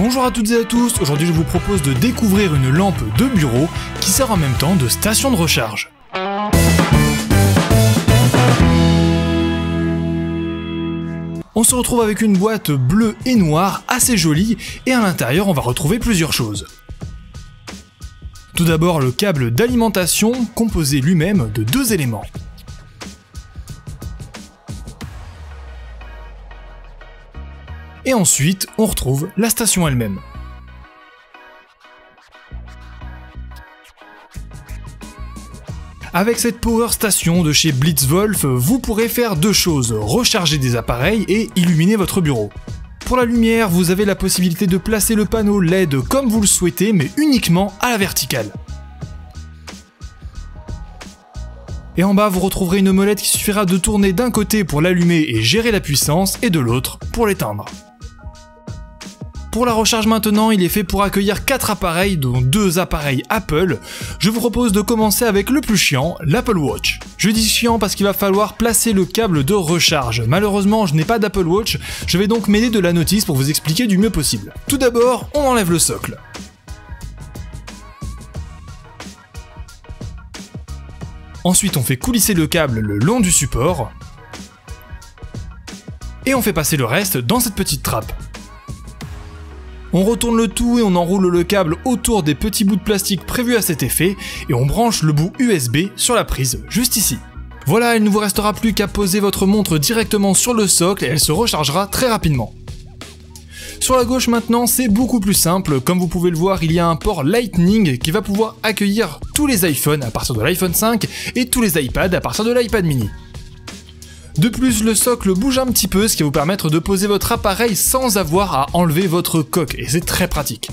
Bonjour à toutes et à tous, aujourd'hui je vous propose de découvrir une lampe de bureau qui sert en même temps de station de recharge. On se retrouve avec une boîte bleue et noire assez jolie et à l'intérieur on va retrouver plusieurs choses. Tout d'abord le câble d'alimentation composé lui-même de deux éléments. Et ensuite, on retrouve la station elle-même. Avec cette Power Station de chez Blitzwolf, vous pourrez faire deux choses, recharger des appareils et illuminer votre bureau. Pour la lumière, vous avez la possibilité de placer le panneau LED comme vous le souhaitez, mais uniquement à la verticale. Et en bas, vous retrouverez une molette qui suffira de tourner d'un côté pour l'allumer et gérer la puissance, et de l'autre pour l'éteindre. Pour la recharge maintenant, il est fait pour accueillir 4 appareils, dont 2 appareils Apple. Je vous propose de commencer avec le plus chiant, l'Apple Watch. Je dis chiant parce qu'il va falloir placer le câble de recharge. Malheureusement, je n'ai pas d'Apple Watch, je vais donc m'aider de la notice pour vous expliquer du mieux possible. Tout d'abord, on enlève le socle. Ensuite, on fait coulisser le câble le long du support. Et on fait passer le reste dans cette petite trappe. On retourne le tout et on enroule le câble autour des petits bouts de plastique prévus à cet effet et on branche le bout USB sur la prise, juste ici. Voilà, il ne vous restera plus qu'à poser votre montre directement sur le socle et elle se rechargera très rapidement. Sur la gauche maintenant, c'est beaucoup plus simple, comme vous pouvez le voir, il y a un port Lightning qui va pouvoir accueillir tous les iPhones à partir de l'iPhone 5 et tous les iPads à partir de l'iPad mini. De plus, le socle bouge un petit peu, ce qui va vous permettre de poser votre appareil sans avoir à enlever votre coque, et c'est très pratique.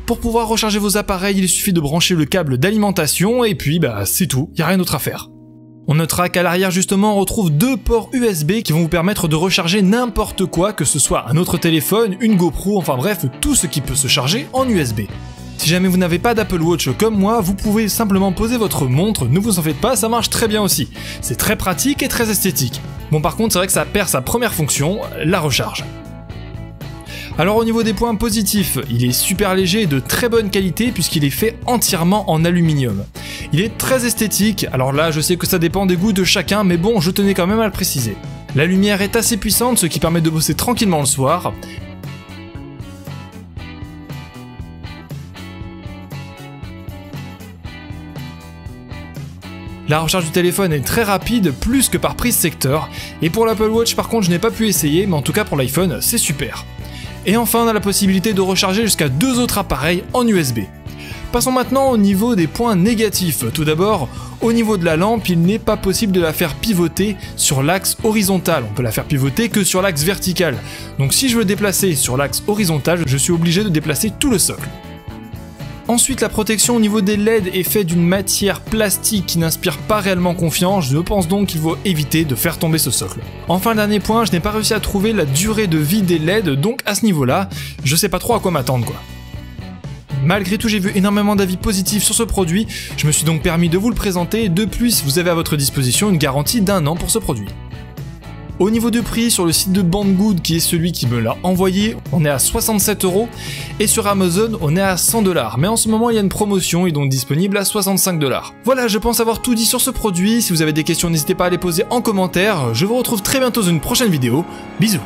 Pour pouvoir recharger vos appareils, il suffit de brancher le câble d'alimentation, et puis c'est tout, il n'y a rien d'autre à faire. On notera qu'à l'arrière justement, on retrouve 2 ports USB qui vont vous permettre de recharger n'importe quoi, que ce soit un autre téléphone, une GoPro, enfin bref, tout ce qui peut se charger en USB. Si jamais vous n'avez pas d'Apple Watch comme moi, vous pouvez simplement poser votre montre, ne vous en faites pas, ça marche très bien aussi. C'est très pratique et très esthétique. Bon par contre c'est vrai que ça perd sa première fonction, la recharge. Alors au niveau des points positifs, il est super léger et de très bonne qualité puisqu'il est fait entièrement en aluminium. Il est très esthétique, alors là je sais que ça dépend des goûts de chacun, mais bon je tenais quand même à le préciser. La lumière est assez puissante, ce qui permet de bosser tranquillement le soir. La recharge du téléphone est très rapide, plus que par prise secteur, et pour l'Apple Watch par contre je n'ai pas pu essayer, mais en tout cas pour l'iPhone c'est super. Et enfin on a la possibilité de recharger jusqu'à 2 autres appareils en USB. Passons maintenant au niveau des points négatifs. Tout d'abord, au niveau de la lampe, il n'est pas possible de la faire pivoter sur l'axe horizontal, on peut la faire pivoter que sur l'axe vertical. Donc si je veux déplacer sur l'axe horizontal, je suis obligé de déplacer tout le socle. Ensuite, la protection au niveau des LED est faite d'une matière plastique qui n'inspire pas réellement confiance, je pense donc qu'il faut éviter de faire tomber ce socle. Enfin, dernier point, je n'ai pas réussi à trouver la durée de vie des LED, donc à ce niveau-là, je sais pas trop à quoi m'attendre quoi. Malgré tout, j'ai vu énormément d'avis positifs sur ce produit, je me suis donc permis de vous le présenter, de plus, vous avez à votre disposition une garantie d'1 an pour ce produit. Au niveau du prix, sur le site de Banggood, qui est celui qui me l'a envoyé, on est à 67 €, et sur Amazon, on est à 100 $. Mais en ce moment, il y a une promotion, il est donc disponible à 65 $. Voilà, je pense avoir tout dit sur ce produit. Si vous avez des questions, n'hésitez pas à les poser en commentaire. Je vous retrouve très bientôt dans une prochaine vidéo. Bisous.